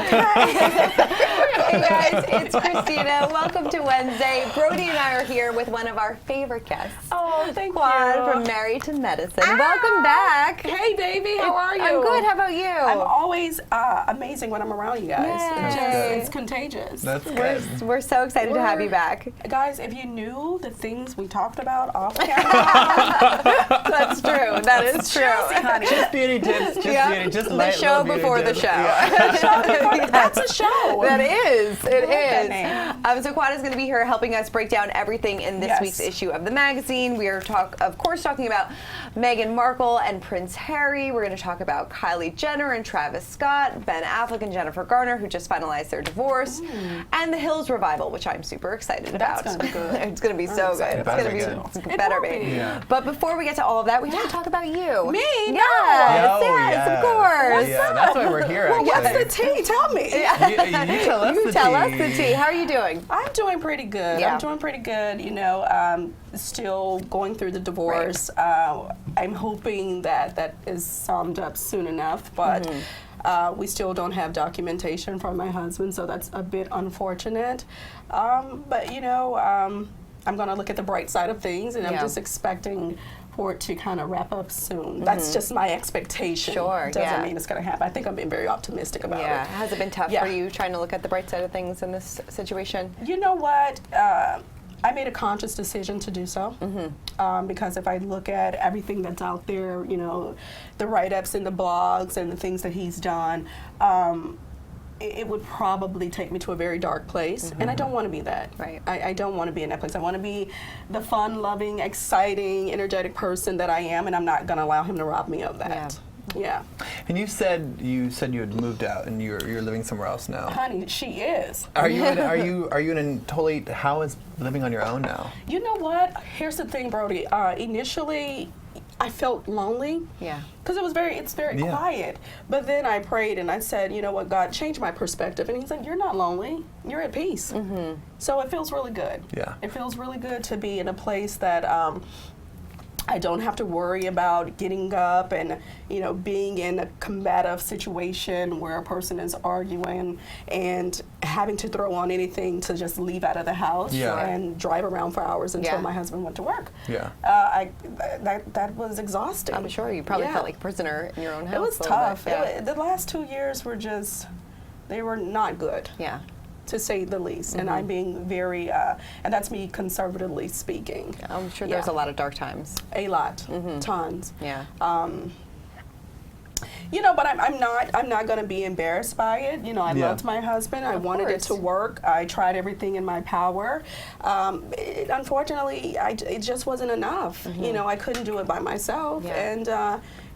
Hey guys, it's Christina. Welcome to Wednesday. Brody and I are here with one of our favorite guests. Oh, thank Quad you. from Married to Medicine. Welcome back. Hey, baby. How are you? I'm good. How about you? I'm always amazing when I'm around you guys. Yay. It's contagious. That's good. We're so excited to have you back. Guys, if you knew the things we talked about off camera. That's true. That is true. Honey. Just beauty tips. Just beauty. Just The light show little beauty before the tips. show. Yeah. That's a show. That is. It that is. name. So Quad is going to be here helping us break down everything in this Yes. week's issue of the magazine. We are, of course, talking about Meghan Markle and Prince Harry. We're going to talk about Kylie Jenner and Travis Scott, Ben Affleck and Jennifer Garner, who just finalized their divorce, and the Hills revival, which I'm super excited about. That's gonna be good. It's going to be so good. It's Better going to be be It better will be. be. Yeah. But before we get to all of that, we have to talk about you. Me? Yes, Oh, yes, of course. Yeah, that's why we're here, Well, actually. what's the tea? Tell me. You tell us You the tell tea. us the tea. How are you doing? I'm doing pretty good. Yeah. I'm doing pretty good. You know, still going through the divorce. I'm hoping that is summed up soon enough, but we still don't have documentation from my husband, so that's a bit unfortunate. But you know, I'm going to look at the bright side of things, and I'm just expecting for it to kind of wrap up soon. That's just my expectation. Sure, Doesn't mean it's going to happen. I think I'm being very optimistic about Yeah. it. Has it been tough Yeah. for you trying to look at the bright side of things in this situation? You know what? I made a conscious decision to do so because if I look at everything that's out there, you know, the write-ups and the blogs and the things that he's done, it would probably take me to a very dark place, and I don't want to be that. Right. I don't want to be in that place. I want to be the fun-loving, exciting, energetic person that I am, and I'm not going to allow him to rob me of that. Yeah. And you said you had moved out and you're living somewhere else now. Honey, she is. Are you in a totally, how is living on your own now? You know what? Here's the thing, Brody. Initially, I felt lonely. Yeah. Because it's very quiet. But then I prayed and I said, you know what, God, change my perspective. And he said, you're not lonely. You're at peace. So it feels really good. Yeah. It feels really good to be in a place that I don't have to worry about getting up and, you know, being in a combative situation where a person is arguing and having to throw on anything to just leave out of the house and drive around for hours until my husband went to work. Yeah. That was exhausting. I'm sure you probably felt like a prisoner in your own house. It was a little tough. bit. The last 2 years were they were not good. Yeah. To say the least, and I'm being very, and that's me conservatively speaking. I'm sure there's a lot of dark times. A lot, tons. Yeah. You know, but I'm not going to be embarrassed by it. You know, I loved my husband. I wanted it to work. I tried everything in my power. Unfortunately, it just wasn't enough. You know, I couldn't do it by myself, and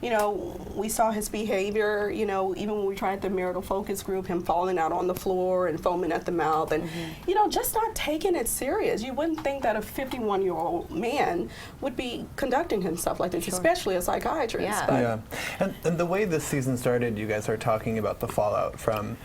you know, we saw his behavior, you know, even when we tried the marital focus group, him falling out on the floor and foaming at the mouth and, you know, just not taking it serious. You wouldn't think that a 51-year-old man would be conducting himself like this, especially a psychiatrist. Yeah. But And the way this season started, you guys are talking about the fallout from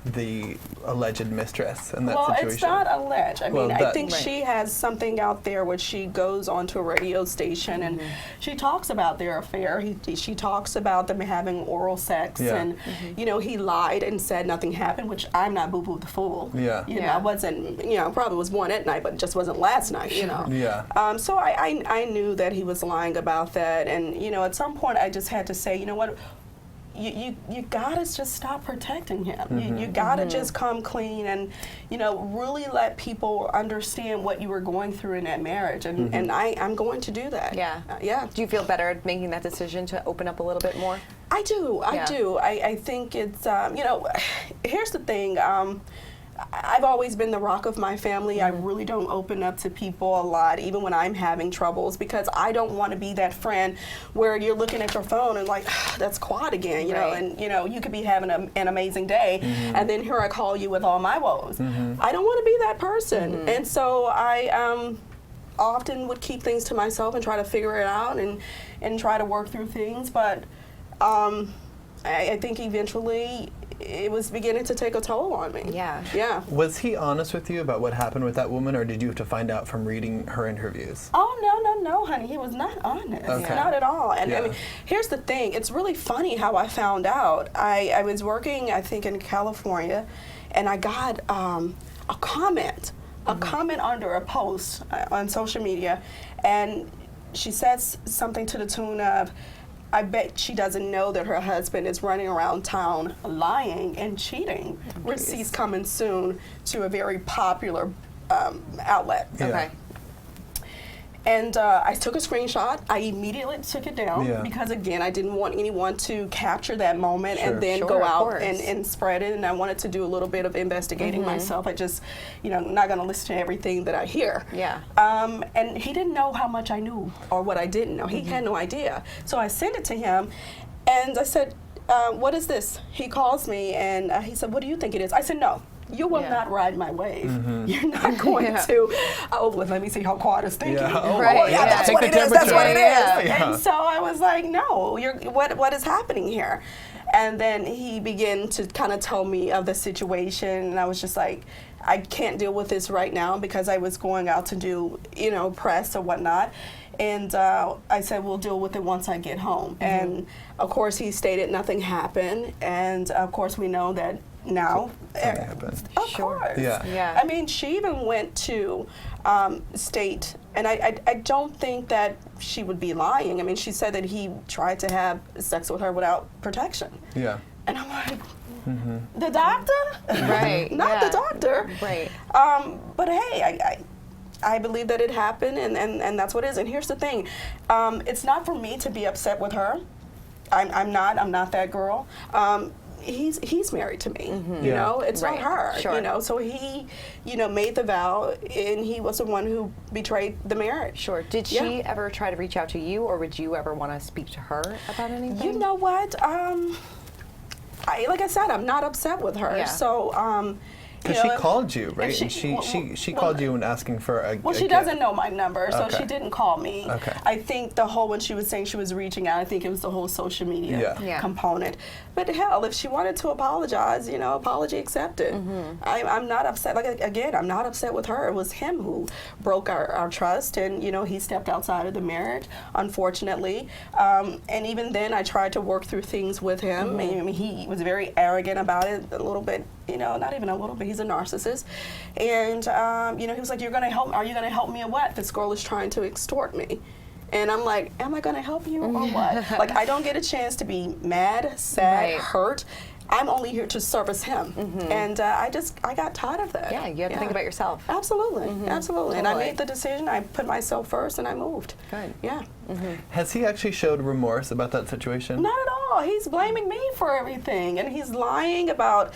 the alleged mistress and that situation. Well, it's not alleged. I mean, I think Right. she has something out there where she goes onto a radio station and she talks about their affair. She talks about them having oral sex and, you know, he lied and said nothing happened, which I'm not boo-boo the fool. Yeah. You know, I wasn't, you know, probably was one at night, but it just wasn't last night, you know. Yeah. So I knew that he was lying about that. And, you know, at some point I just had to say, you know what, you gotta just stop protecting him. You gotta just come clean and, you know, really let people understand what you were going through in that marriage. And I'm going to do that. Yeah. Yeah. Do you feel better at making that decision to open up a little bit more? I do. I think it's, you know, here's the thing. I've always been the rock of my family. I really don't open up to people a lot, even when I'm having troubles, because I don't want to be that friend where you're looking at your phone and like, that's Quad again, you know, and you know, you could be having an amazing day, and then here I call you with all my woes. I don't want to be that person, and so I often would keep things to myself and try to figure it out and try to work through things, but I think eventually it was beginning to take a toll on me. Yeah. Yeah. Was he honest with you about what happened with that woman, or did you have to find out from reading her interviews? Oh, no, honey, he was not honest. Okay. Not at all. And I Yeah. mean, here's the thing. It's really funny how I found out. I was working, I think, in California, and I got a comment under a post on social media, and she says something to the tune of, I bet she doesn't know that her husband is running around town lying and cheating. Receipts coming soon to a very popular outlet. Yeah. Okay. And I took a screenshot. I immediately took it down Yeah. because, again, I didn't want anyone to capture that moment Sure. and then Sure, go of out course. and spread it. And I wanted to do a little bit of investigating myself. I just, not going to listen to everything that I hear. Yeah. And he didn't know how much I knew or what I didn't know. He had no idea. So I sent it to him, and I said, what is this? He calls me, and he said, what do you think it is? I said, no. You will Yeah. not ride my wave. You're not going to, let me see how Quad is thinking. Yeah. Oh, Right, yeah, yeah. that's Take what the it is. That's what it temperature. is. Yeah. And so I was like, no, what is happening here? And then he began to kind of tell me of the situation, and I was just like, I can't deal with this right now because I was going out to do, press or whatnot. And I said, we'll deal with it once I get home. And of course, he stated nothing happened. And of course, we know that now. Something happened. Of Sure. course. Yeah. Yeah. I mean, she even went to state, and I don't think that she would be lying. I mean, she said that he tried to have sex with her without protection. Yeah. And I'm like, the doctor? Right. Not yeah. the doctor. Right. But hey, I believe that it happened, and that's what it is. And here's the thing. It's not for me to be upset with her. I'm not that girl. He's married to me. Yeah. It's Right. not her. Sure. So he, made the vow, and he was the one who betrayed the marriage. Sure. Did Yeah. she ever try to reach out to you, or would you ever want to speak to her about anything? You know what? Like I said, I'm not upset with her. Yeah. So, Because she called you, right? if And she called you and asking for a. Well, a she gift. doesn't know my number, so Okay. she didn't call me. Okay. I think when she was saying she was reaching out, I think it was the whole social media Yeah. Yeah. component. But hell, if she wanted to apologize, apology accepted. I'm not upset. Like, again, I'm not upset with her. It was him who broke our trust, and, he stepped outside of the marriage, unfortunately. And even then, I tried to work through things with him. I mean, he was very arrogant about it, a little bit, not even a little bit. He's a narcissist. And, he was like, are you going to help me or what? This girl is trying to extort me. And I'm like, am I going to help you or what? Like, I don't get a chance to be mad, sad, Right. hurt. I'm only here to service him. And I got tired of that. Yeah, you have to think about yourself. Absolutely, absolutely. And I Totally. made the decision. I put myself first, and I moved. Good. Yeah. Has he actually showed remorse about that situation? Not at all. He's blaming me for everything, and he's lying about,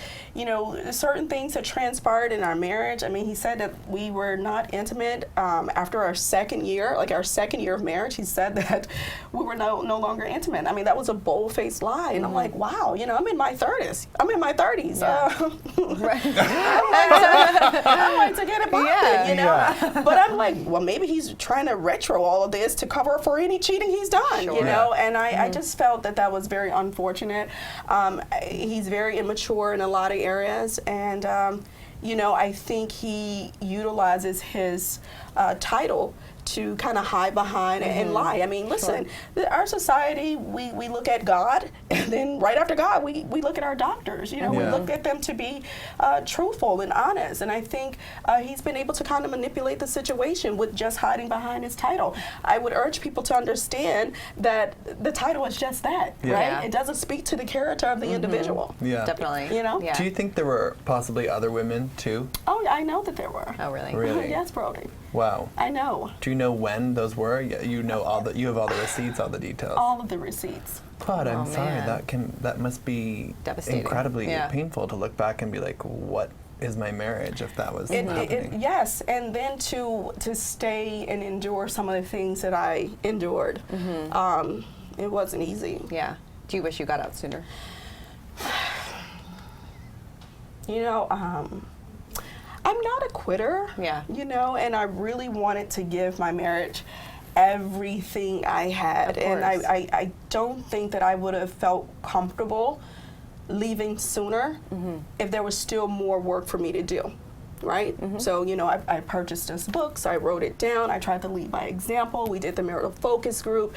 certain things that transpired in our marriage. I mean, he said that we were not intimate after our second year, of marriage. He said that we were no longer intimate. I mean, that was a bold-faced lie, and I'm like, wow, I'm in my 30s. Yeah. Right. I like to get it popping, Yeah. Yeah. But I'm like, well, maybe he's trying to retro all of this to cover for any cheating he's done, Sure. And I just felt that was very unfortunate. He's very immature in a lot of areas, and I think he utilizes his title to kind of hide behind and lie. I mean, listen, our society, we look at God, and then right after God, we look at our doctors. We Yeah. look at them to be truthful and honest. And I think he's been able to kind of manipulate the situation with just hiding behind his title. I would urge people to understand that the title is just that, Yeah. right? Yeah. It doesn't speak to the character of the individual. Yeah. Definitely. Yeah. Do you think there were possibly other women too? Oh, I know that there were. Oh, really? Really? Yes, Brody. Wow. I know. Do you know when those were? You know you have all the receipts, all the details. All of the receipts. Claude, I'm Oh, sorry. man. That must be Devastating. incredibly Yeah. painful to look back and be like, what is my marriage if that was happening? Yes, and then to stay and endure some of the things that I endured, it wasn't easy. Yeah. Do you wish you got out sooner? I'm not a quitter. Yeah. And I really wanted to give my marriage everything I had. Of And course. I don't think that I would have felt comfortable leaving sooner if there was still more work for me to do. right? So, you know, I purchased his books, I wrote it down, I tried to lead by example, we did the marital focus group.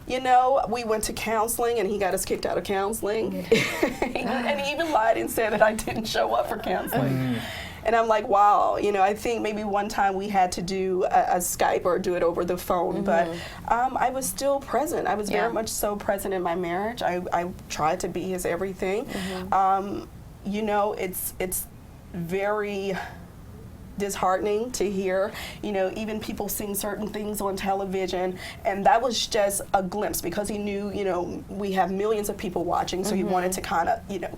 You know, we went to counseling and he got us kicked out of counseling. And he even lied and said that I didn't show up for counseling. And I'm like, wow, you know, I think maybe one time we had to do a Skype or do it over the phone, but I was still present. I was very much so present in my marriage. I tried to be his everything. You know, it's very disheartening to hear, you know, even people seeing certain things on television, and that was just a glimpse because he knew, you know, we have millions of people watching, so he wanted to kind of, you know,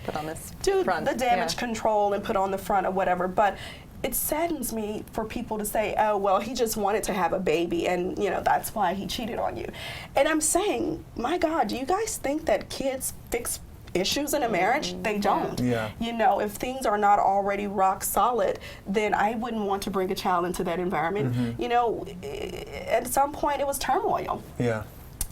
put on this do front. the damage control and put on the front or whatever. But it saddens me for people to say, oh, well, he just wanted to have a baby and, you know, that's why he cheated on you. And I'm saying, my God, do you guys think that kids fix issues in a marriage? They don't. Yeah. You know, if things are not already rock solid, then I wouldn't want to bring a child into that environment. You know, at some point it was turmoil. Yeah.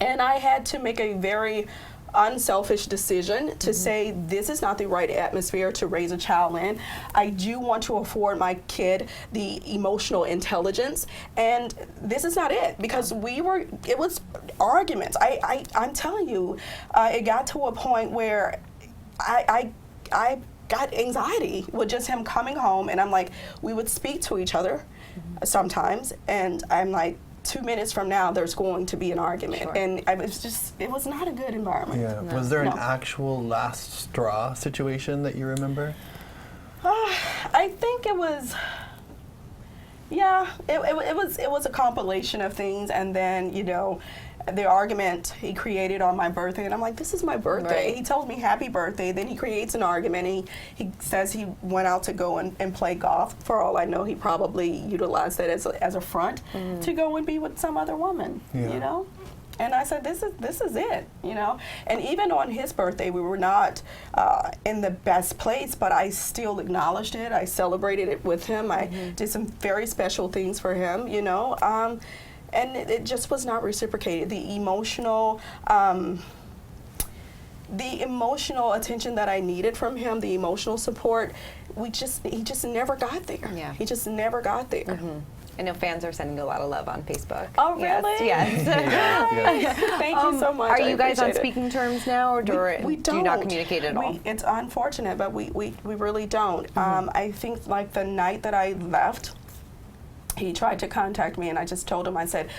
And I had to make a very unselfish decision to say this is not the right atmosphere to raise a child in. I do want to afford my kid the emotional intelligence, and this is not it, because it was arguments. I'm telling you, it got to a point where I got anxiety with just him coming home, and I'm like, we would speak to each other sometimes, and I'm like, 2 minutes from now, there's going to be an argument. Sure. And it was not a good environment. Yeah. Was there an actual last straw situation that you remember? I think it was, it was a compilation of things, and then, you know, the argument he created on my birthday, and I'm like, this is my birthday. Right. He told me happy birthday, then he creates an argument, and he says he went out to go and play golf. For all I know, he probably utilized that as a front to go and be with some other woman, you know? And I said, this is it, you know? And even on his birthday, we were not in the best place, but I still acknowledged it. I celebrated it with him. I did some very special things for him, you know? And it just was not reciprocated. The emotional attention that I needed from him, the emotional support, he just never got there. Yeah. He just never got there. I know fans are sending a lot of love on Facebook. Oh, really? Yes. Thank you so much. Are I you guys on appreciate it. speaking terms now, or We do you not communicate at all? It's unfortunate, but we really don't. I think like the night that I left, he tried to contact me, and I just told him, I said,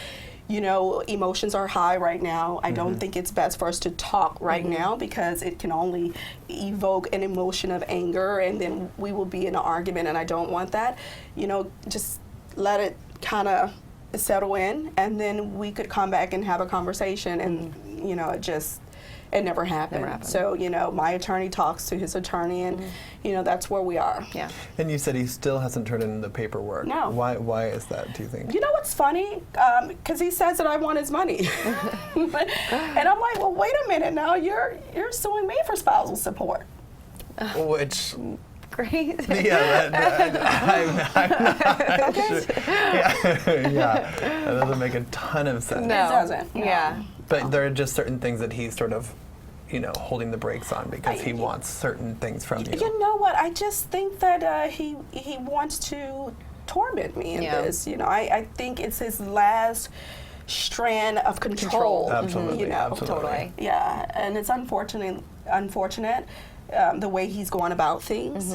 you know, emotions are high right now. I don't think it's best for us to talk right now, because it can only evoke an emotion of anger, and then we will be in an argument, and I don't want that. You know, just let it kind of settle in, and then we could come back and have a conversation, and, you know, it never happened. So, you know, my attorney talks to his attorney, and, you know, that's where we are. Yeah. And you said he still hasn't turned in the paperwork. No. Why is that, do you think? You know what's funny? Because he says that I want his money. And I'm like, well, wait a minute now. You're suing me for spousal support. Which... Great. Yeah, I'm not sure. Yeah, that doesn't make a ton of sense. No. It doesn't. No. Yeah. But there are just certain things that he's sort of, you know, holding the brakes on because he wants certain things from you. You know what? I just think that he wants to torment me in this. You know, I think it's his last strand of control. Absolutely. You know? Absolutely. Totally. Yeah, and it's unfortunate the way he's going about things.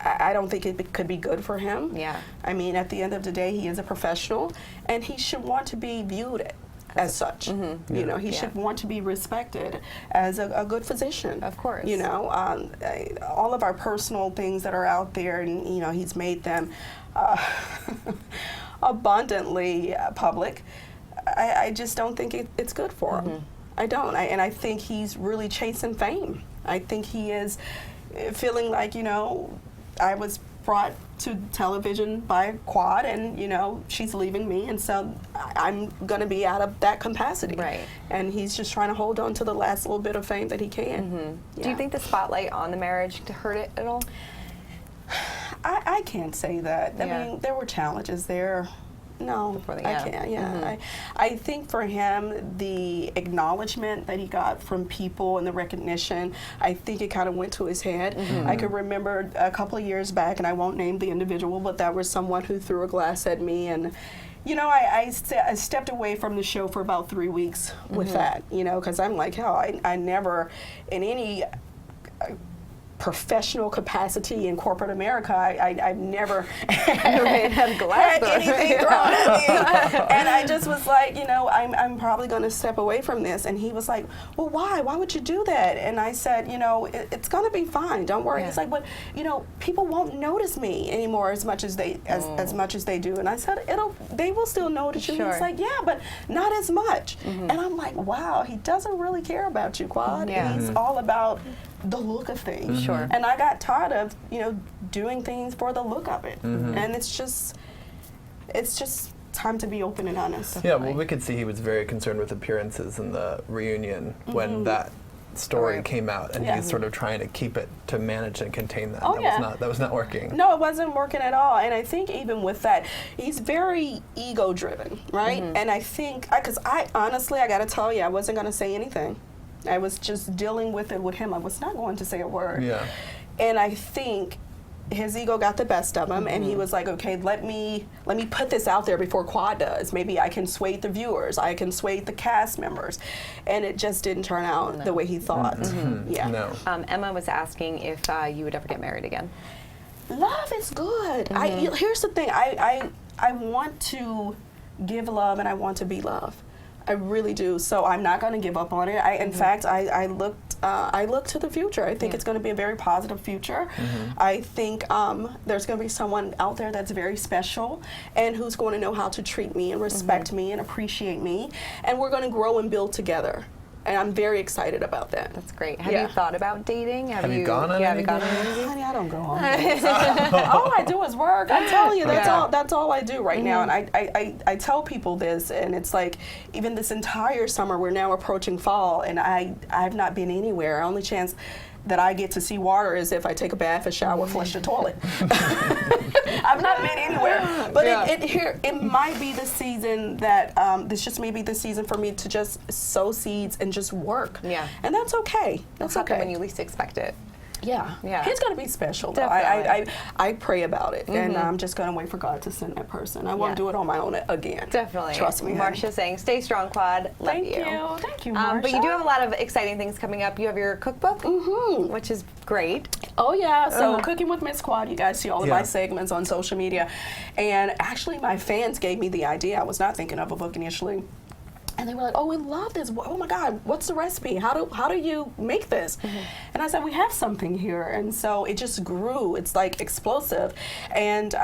I don't think it could be good for him. Yeah. I mean, at the end of the day, he is a professional, and he should want to be viewed as such. You know, he should want to be respected as a good physician. Of course. You know, all of our personal things that are out there, and, you know, he's made them abundantly public. I just don't think it's good for him. I don't. And I think he's really chasing fame. I think he is feeling like, you know, I was brought to television by Quad, and, you know, she's leaving me, and so I'm going to be out of that capacity. Right. And he's just trying to hold on to the last little bit of fame that he can. Do you think the spotlight on the marriage hurt it at all? I can't say that. I mean, there were challenges there. No, before the I end. can't. Yeah, I think for him, the acknowledgement that he got from people and the recognition, I think it kind of went to his head. I could remember a couple of years back, and I won't name the individual, but that was someone who threw a glass at me, and you know, I stepped away from the show for about 3 weeks with that, you know, because I'm like, hell, I never, in any professional capacity in corporate America, I've never had anything thrown at me. And I just was like, you know, I'm probably going to step away from this. And he was like, well, why? Why would you do that? And I said, you know, it's going to be fine. Don't worry. He's like, but, you know, people won't notice me anymore as much as they much as they do. And I said, they will still notice you. Sure. He's like, yeah, but not as much. And I'm like, wow, he doesn't really care about you, Quad. He's all about the look of things. Sure. And I got tired of, you know, doing things for the look of it. And it's just time to be open and honest. Yeah, well, we could see he was very concerned with appearances in the reunion when that story came out, and he's sort of trying to keep it, to manage and contain that. That was not working. No, it wasn't working at all. And I think even with that, he's very ego driven, right? And I think, because I honestly, I got to tell you, I wasn't going to say anything. I was just dealing with it with him. I was not going to say a word. Yeah. And I think his ego got the best of him, and he was like, okay, let me put this out there before Quad does. Maybe I can sway the viewers. I can sway the cast members. And it just didn't turn out the way he thought. Yeah. No. Emma was asking if you would ever get married again. Love is good. Here's the thing. I want to give love, and I want to be loved. I really do. So I'm not going to give up on it. In fact, I look to the future. I think it's going to be a very positive future. I think there's going to be someone out there that's very special and who's going to know how to treat me and respect me and appreciate me. And we're going to grow and build together. And I'm very excited about that. That's great. Have you thought about dating? Have you gone on any dates? Honey, I don't go on dates. All I do is work. I tell you, that's all I do right now. And I tell people this, and it's like, even this entire summer, we're now approaching fall, and I've not been anywhere. Our only chance that I get to see water is if I take a bath, a shower, flush the toilet. I've not been anywhere. But it might be the season that, this just may be the season for me to just sow seeds and just work. Yeah. And that's okay. That's okay. When you least expect it. Yeah. Yeah. He's going to be special. Definitely. I pray about it, and I'm just going to wait for God to send that person. I won't do it on my own again. Definitely. Trust me. Marcia's saying, stay strong, Quad. Love Thank you. Thank you, Marcia. But you do have a lot of exciting things coming up. You have your cookbook, which is great. Oh, yeah. So Cooking with Miss Quad, you guys see all of my segments on social media. And actually, my fans gave me the idea. I was not thinking of a book initially. And they were like, oh, we love this. Oh, my God, what's the recipe? How do you make this? And I said, we have something here. And so it just grew. It's like explosive. And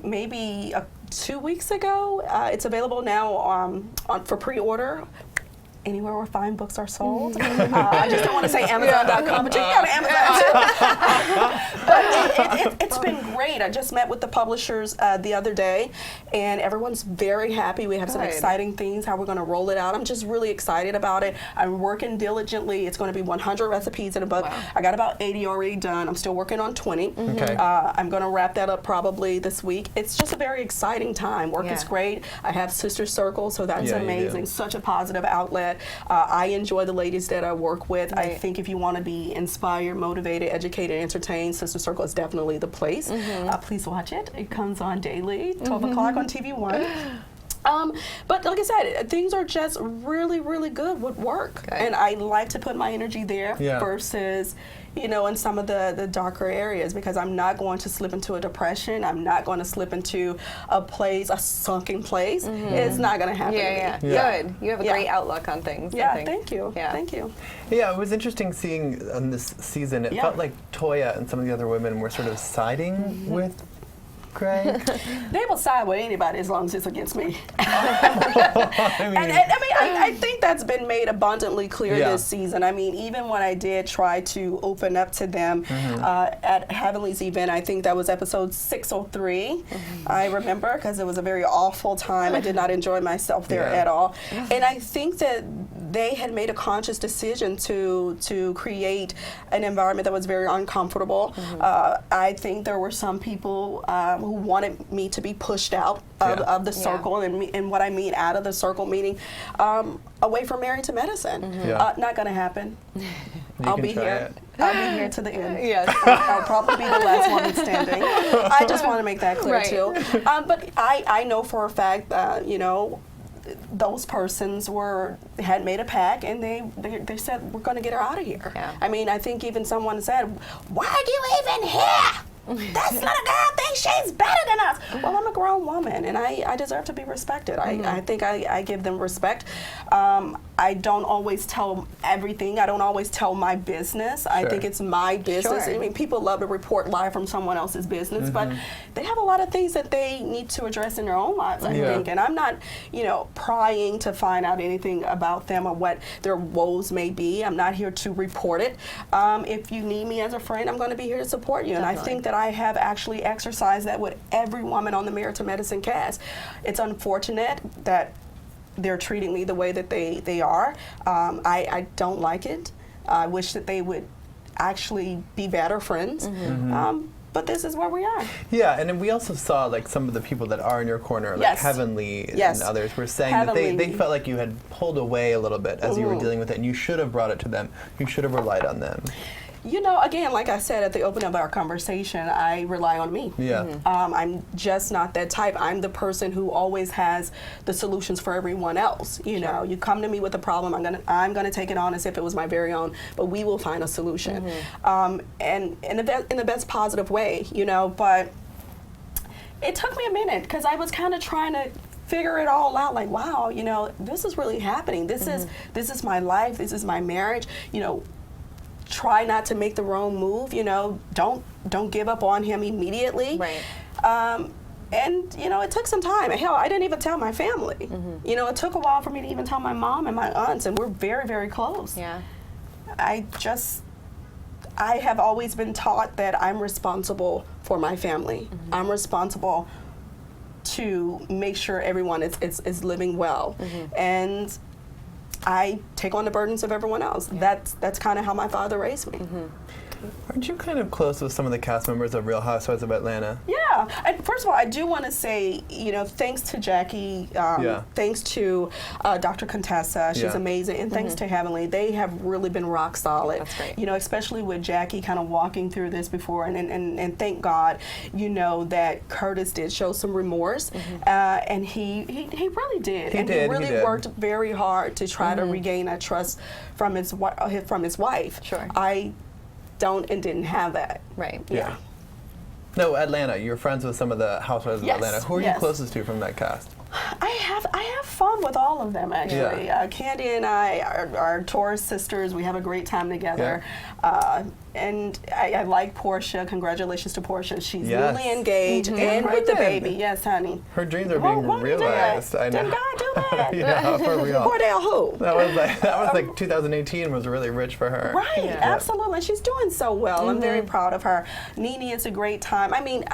maybe 2 weeks ago, it's available now for pre-order. Anywhere where fine books are sold. I just don't want to say Amazon.com, but you can go to Amazon too. But it's been great. I just met with the publishers the other day, and everyone's very happy. We have some exciting things, how we're going to roll it out. I'm just really excited about it. I'm working diligently. It's going to be 100 recipes in a book. Wow. I got about 80 already done. I'm still working on 20. Okay. I'm going to wrap that up probably this week. It's just a very exciting time. Work is great. I have Sister Circle, so that's amazing. Such a positive outlet. I enjoy the ladies that I work with. Right. I think if you want to be inspired, motivated, educated, entertained, Sister Circle is definitely the place. Please watch it. It comes on daily, 12 o'clock on TV One. But like I said, things are just really, really good with work. And I like to put my energy there versus, you know, in some of the darker areas, because I'm not going to slip into a depression. I'm not going to slip into a sunken place. It's not going to happen to me. Good. You have a great outlook on things. Yeah, thank you. Yeah. Thank you. Yeah, it was interesting seeing on this season, it felt like Toya and some of the other women were sort of siding with Craig. They will side with anybody as long as it's against me. I think that's been made abundantly clear this season. I mean, even when I did try to open up to them at Heavenly's event, I think that was episode 603. I remember, because it was a very awful time. I did not enjoy myself there at all. And I think that they had made a conscious decision to create an environment that was very uncomfortable. I think there were some people who wanted me to be pushed out of the circle, and what I mean out of the circle, meaning away from Married to Medicine. Not going to happen. I'll be here. I'll be here to the end. Yes. I'll probably be the last woman standing. I just want to make that clear too. But I know for a fact that, you know, those persons had made a pact, and they said, we're going to get her out of here. I mean, I think even someone said, why are you even here? This little girl thinks she's better than us. Well, I'm a grown woman, and I deserve to be respected. I think I give them respect. I don't always tell everything. I don't always tell my business. I think it's my business. I mean, people love to report live from someone else's business, but they have a lot of things that they need to address in their own lives, I think. And I'm not, you know, prying to find out anything about them or what their woes may be. I'm not here to report it. If you need me as a friend, I'm going to be here to support you. And I think that I have actually exercised that with every woman on the Married to Medicine cast. It's unfortunate that they're treating me the way that they are. I don't like it. I wish that they would actually be better friends. But this is where we are. Yeah, and then we also saw like some of the people that are in your corner, like Heavenly and others, were saying that they felt like you had pulled away a little bit as you were dealing with it, and you should have brought it to them. You should have relied on them. You know, again, like I said at the opening of our conversation, I rely on me. I'm just not that type. I'm the person who always has the solutions for everyone else. You know, you come to me with a problem, I'm gonna take it on as if it was my very own, but we will find a solution, and in the best positive way. You know, but it took me a minute because I was kind of trying to figure it all out. Like, wow, you know, this is really happening. This is my life. This is my marriage. You know. Try not to make the wrong move, you know, don't give up on him immediately. And, you know, it took some time. Hell, I didn't even tell my family. You know, it took a while for me to even tell my mom and my aunts, and we're very, very close. I have always been taught that I'm responsible for my family. I'm responsible to make sure everyone is living well. And I take on the burdens of everyone else. That's kind of how my father raised me. Aren't you kind of close with some of the cast members of Real Housewives of Atlanta? Yeah. And first of all, I do want to say, you know, thanks to Jackie, thanks to Dr. Contessa, she's amazing, and thanks to Heavenly, they have really been rock solid. That's great. You know, especially with Jackie kind of walking through this before, and thank God, you know, that Curtis did show some remorse, and he really did. He really worked very hard to try to regain that trust from his wife. I don't and didn't have that. Yeah. No, Atlanta. You're friends with some of the housewives of Atlanta. Who are you closest to from that cast? I have fun with all of them, actually. Candy and I are Taurus sisters. We have a great time together. And I like Portia. Congratulations to Portia. She's newly engaged and with the baby. Yes, honey. Her dreams are being realized. I know. Did God do that? Yeah, for real. Cordell who? That was like 2018 was really rich for her. Right, absolutely. She's doing so well. I'm very proud of her. Nene, it's a great time. I mean,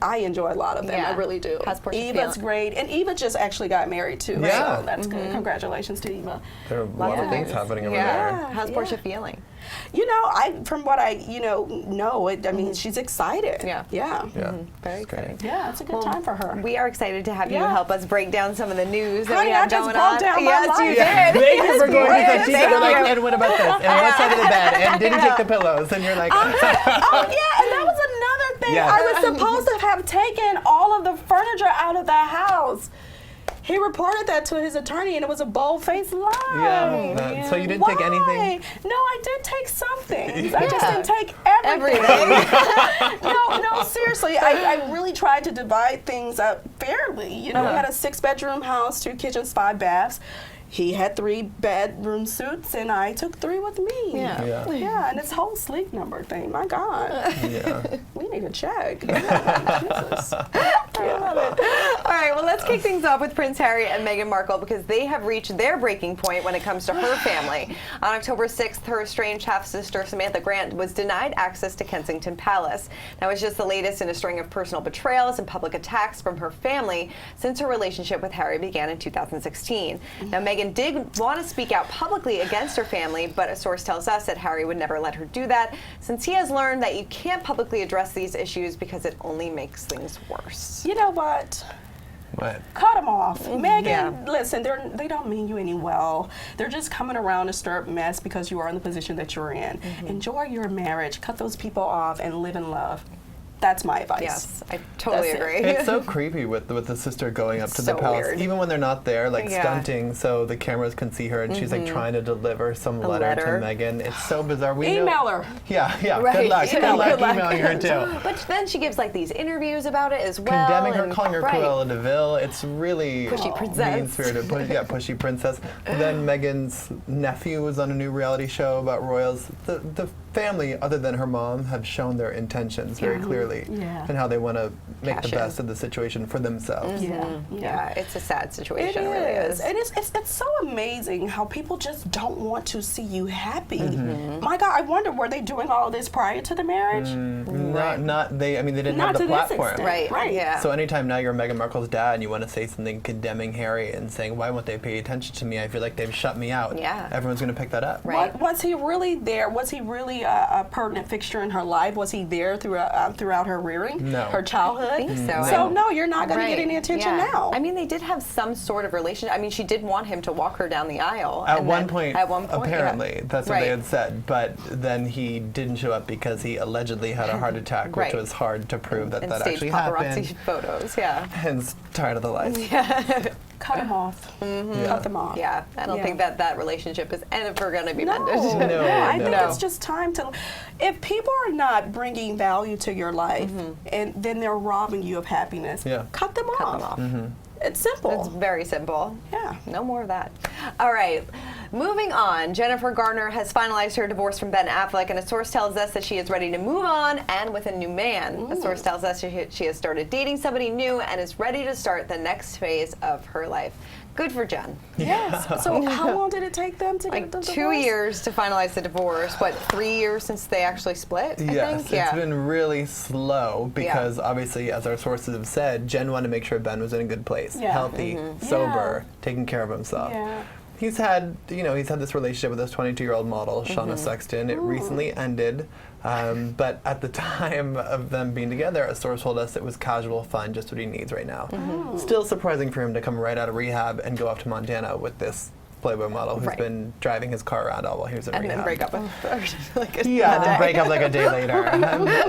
I enjoy a lot of them. I really do. How's Portia Eva's feeling? great, and Eva just actually got married too. So that's good. Congratulations to Eva. There are a lot of things happening over there. How's Portia feeling? You know, from what I know, I mean, she's excited. Very exciting. Yeah, it's a good time for her. We are excited to have you help us break down some of the news that Honey, we have I just going broke on. down my Yes, life. you did. Thank you for going to Yes, such thank like, you. and what about this? And what side of the bed? And didn't take the pillows. And you're like, Oh yeah, and that was another thing. I was supposed to have taken all of the furniture out of the house. He reported that to his attorney, and it was a bold-faced lie. So you didn't take anything? No, I did take some things. I just didn't take everything. No, seriously. I really tried to divide things up fairly. You know, we had a 6-bedroom house, 2 kitchens, 5 baths. He had 3-bedroom suites, and I took 3 with me. And this whole sleep number thing, my God. We need a check. Jesus. I love it. All right, well, let's kick things off with Prince Harry and Meghan Markle because they have reached their breaking point when it comes to her family. On October 6th, her estranged half-sister Samantha Grant was denied access to Kensington Palace. That was just the latest in a string of personal betrayals and public attacks from her family since her relationship with Harry began in 2016. Now, Meghan Meghan did want to speak out publicly against her family, but a source tells us that Harry would never let her do that, since he has learned that you can't publicly address these issues because it only makes things worse. You know what? What? Cut them off. Meghan, listen, they don't mean you any well. They're just coming around to stir up mess because you are in the position that you're in. Enjoy your marriage. Cut those people off and live in love. That's my advice. Yes, I totally agree. It's so creepy with the sister going up to the palace, weird. even when they're not there, like stunting, so the cameras can see her, and she's like trying to deliver some letter to Meghan. It's so bizarre. We email her. Yeah. Right. Good luck. Good luck emailing her too. But then she gives like these interviews about it as well. Condemning her, calling her Cruella de Vil. It's really pushy princess. mean-spirited. Pushy princess. Then Meghan's nephew was on a new reality show about royals. The family, other than her mom, have shown their intentions very clearly and how they want to make the best of the situation for themselves. Yeah, it's a sad situation. It really is. And it's so amazing how people just don't want to see you happy. My God, I wonder, were they doing all of this prior to the marriage? They didn't have the platform. Right. Yeah. So anytime now you're Meghan Markle's dad and you want to say something condemning Harry and saying, why won't they pay attention to me? I feel like they've shut me out. Yeah. Everyone's going to pick that up. Right. Was he really there? Was he really a pertinent fixture in her life? Was he there throughout her rearing? No. Her childhood? I think so. So no, you're not going to get any attention now. I mean, they did have some sort of relationship. I mean, she did want him to walk her down the aisle. At one point, apparently. that's what they had said. But then he didn't show up because he allegedly had a heart attack, which was hard to prove that actually happened. Paparazzi photos, Hence, tired of the lies. Cut them off. Cut them off. Yeah, I don't think that relationship is ever going to be mended. I think it's just time to. If people are not bringing value to your life, and then they're robbing you of happiness, cut them off. It's simple. It's very simple. Yeah. No more of that. All right. Moving on, Jennifer Garner has finalized her divorce from Ben Affleck, and a source tells us that she is ready to move on and with a new man. A source tells us she has started dating somebody new and is ready to start the next phase of her life. Good for Jen. Yes. So how long did it take them to get the divorce? 2 years to finalize the divorce. What, 3 years since they actually split, I think? It's been really slow because obviously, as our sources have said, Jen wanted to make sure Ben was in a good place, healthy, sober, taking care of himself. He's had this relationship with this 22-year-old model, Shauna Sexton. It recently ended, but at the time of them being together, a source told us it was casual fun, just what he needs right now. Still surprising for him to come right out of rehab and go off to Montana with this Playboy model who's been driving his car around all while he was in rehab. And then break up with her and then break up like a day later.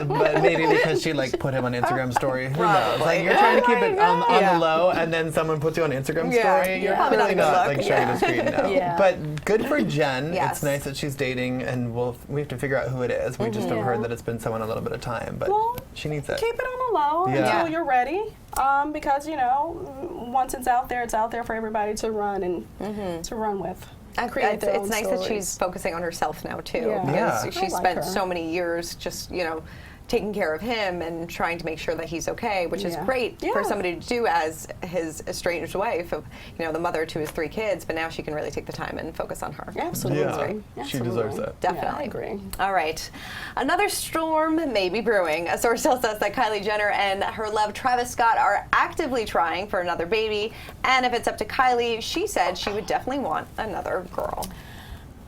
But maybe because she put him on Instagram story. Who knows? Like, you're trying to keep it on the low, and then someone puts you on Instagram story. You're probably not showing the screen now. But good for Jen. It's nice that she's dating, and we have to figure out who it is. We just have heard that it's been someone a little bit of time, but she needs it. Keep it on the low until you're ready. Because once it's out there for everybody to run and to run with. It's nice that she's focusing on herself now too, because she spent so many years just taking care of him and trying to make sure that he's okay, which is great for somebody to do as his estranged wife, of the mother to his 3 kids. But now she can really take the time and focus on her. Absolutely, she deserves it. Definitely, I agree. All right, another storm may be brewing. A source tells us that Kylie Jenner and her love Travis Scott are actively trying for another baby, and if it's up to Kylie, she said she would definitely want another girl.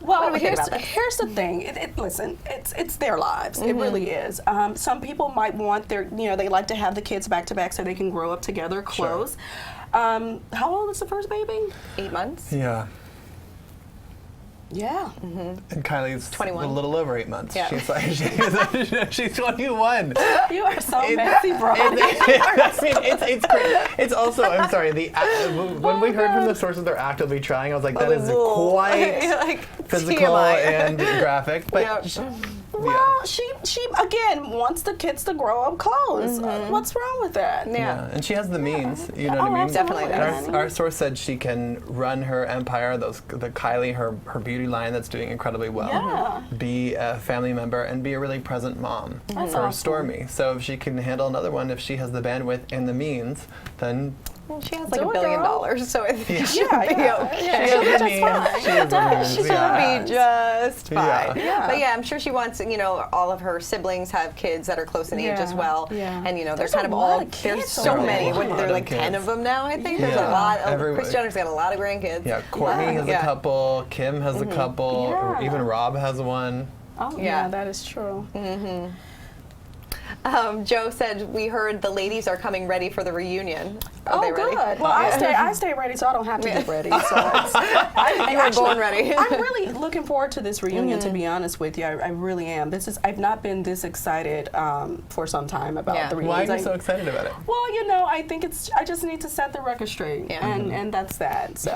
Well, here's the thing. Listen, it's their lives. It really is. Some people might want they like to have the kids back to back so they can grow up together close. How old is the first baby? 8 months. Yeah. Yeah. And Kylie's 21. A little over 8 months. Yeah. She's 21. You are so messy, bro. It's great. It's also, I'm sorry, when we heard from the sources they're actively trying, I was like, that is quite physical and graphic. But well, she again wants the kids to grow up close. What's wrong with that? Yeah, and she has the means. You know what I mean? Definitely. And our source said she can run her empire. The Kylie, her beauty line that's doing incredibly well. Yeah. Be a family member and be a really present mom for awesome. Stormy. So if she can handle another one, if she has the bandwidth and the means, then Well, she has like $1 billion, so I think she'll be okay. She has the means. She has the means. She'll be just fine. Yeah. But yeah, I'm sure she wants, all of her siblings have kids that are close in age as well. Yeah. And, they're There's kind of a lot all, of kids there's so already. many. There's a lot There are of like 10 kids. of them now, I think. There's a lot. Kris Jenner's got a lot of grandkids. Yeah, Courtney has a couple, Kim has a couple, Yeah. even Rob has one. Oh, yeah, that is true. Joe said, we heard the ladies are coming ready for the reunion. Are they ready? Good. Well, I stay ready, so I don't have to get ready. So You are born ready. I'm really looking forward to this reunion, to be honest with you. I really am. I've not been this excited for some time about the reunion. Why are you so excited about it? Well, I think I just need to set the record straight, and that's that. So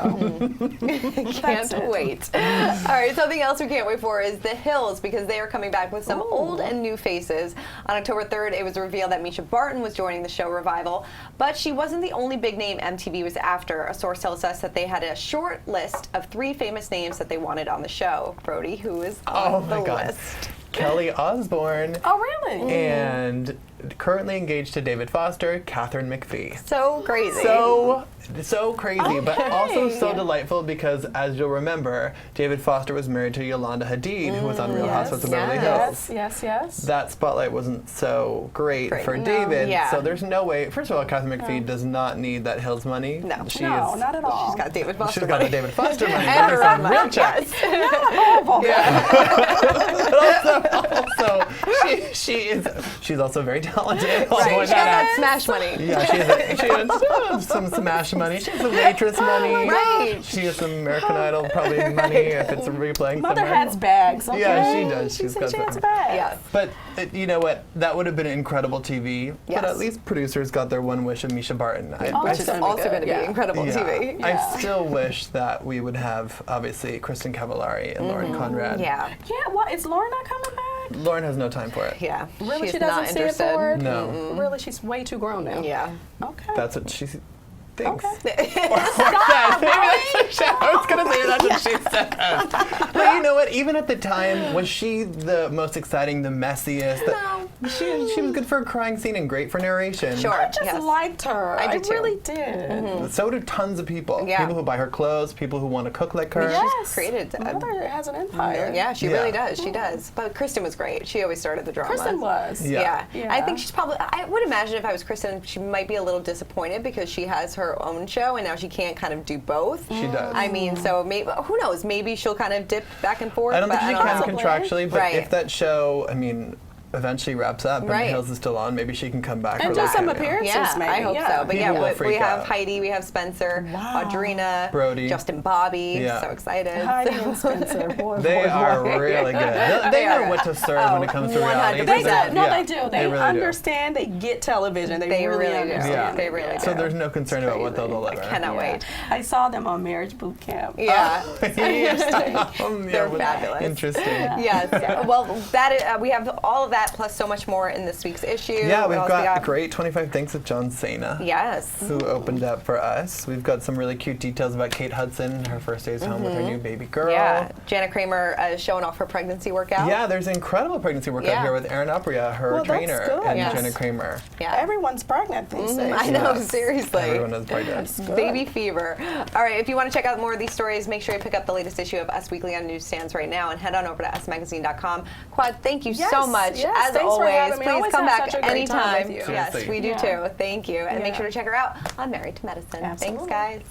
Can't wait. All right, something else we can't wait for is The Hills, because they are coming back with some old and new faces. On October 3rd, it was revealed that Misha Barton was joining the show revival, but she wasn't the only big name MTV was after. A source tells us that they had a short list of 3 famous names that they wanted on the show. Brody, who is on the list? Kelly Osbourne. Oh, really? And currently engaged to David Foster, Catherine McPhee. So crazy. So crazy, but also so delightful because, as you'll remember, David Foster was married to Yolanda Hadid, who was on Real Housewives of Beverly Hills. Yes. That spotlight wasn't so great for David, so there's no way. First of all, Catherine McPhee does not need that Hills money. No, not at all. She's got David Foster She's money. got the David Foster money. And her own money. Real checks. Also, she's also very talented. I'll point She's got that that out. smash money. Yeah, she has some smash money. She has some waitress money. Right. She has some American Idol probably money if it's replaying Mother somewhere. has bags. Okay? Yeah, she does. She's got she some. has bags. Yeah. But you know what? That would have been incredible TV. Yes. But at least producers got their one wish of Misha Barton. Which is also going to be incredible TV. I still wish that we would have, obviously, Kristen Cavallari and Lauren Conrad. Yeah. Yeah, what? Is Lauren not coming back? Lauren has no time for it. Yeah. Really, She's she not doesn't see it interested. for it? No. Really, she's way too grown now. Yeah. Okay. That's what she thinks. Okay. I was going to say that's what she said. But you know what? Even at the time, was she the most exciting, the messiest? No. She was good for a crying scene and great for narration. Sure. I just liked her. I did too. really did. So do tons of people. Yeah. People who buy her clothes, people who want to cook like her. She's created Mother has an empire. Yeah, she really does. She does. But Kristen was great. She always started the drama. Kristen was. Yeah. I think she's probably, I would imagine if I was Kristen, she might be a little disappointed because she has her own show and now she can't kind of do both. She does. I mean, so maybe, who knows, maybe she'll kind of dip back and forth. I don't think she can know. contractually, but Right. if that show, eventually wraps up and Right. The Hills is still on, maybe she can come back And for do a some cameo. appearances, Yeah, maybe. I hope so. But People will we freak have out. Heidi, we have Spencer, Audrina, Brody. Justin Bobby. Yeah. So excited. Heidi and Spencer. Boy, They boy, are boy. really good. They know what to serve when it comes to reality. 100%. They do. They really understand. They get television. They really do. understand. Yeah. They really do. So there's no concern about what they'll deliver. I cannot wait. I saw them on Marriage Boot Camp. Yeah. They're fabulous. Interesting. Yes. Well, that is, we have all of that plus so much more in this week's issue. Yeah, What we've else got great 25 Thanks with John Cena. Yes. Who opened up for us. We've got some really cute details about Kate Hudson, her first days home with her new baby girl. Yeah. Janet Kramer showing off her pregnancy workout. Yeah, there's an incredible pregnancy workout here with Erin Opria, her trainer, and Janet Kramer. Yeah. Everyone's pregnant these days. I know, seriously. Everyone is pregnant. Baby fever. All right, if you want to check out more of these stories, make sure you pick up the latest issue of Us Weekly on newsstands right now and head on over to usmagazine.com. Quad, thank you so much. Yes, As thanks for always, having me. I please always come have back such a great time anytime. with you. Yes, Seriously. we do too. Thank you. And make Yeah. sure to check her out on Married to Medicine. Absolutely. Thanks, guys.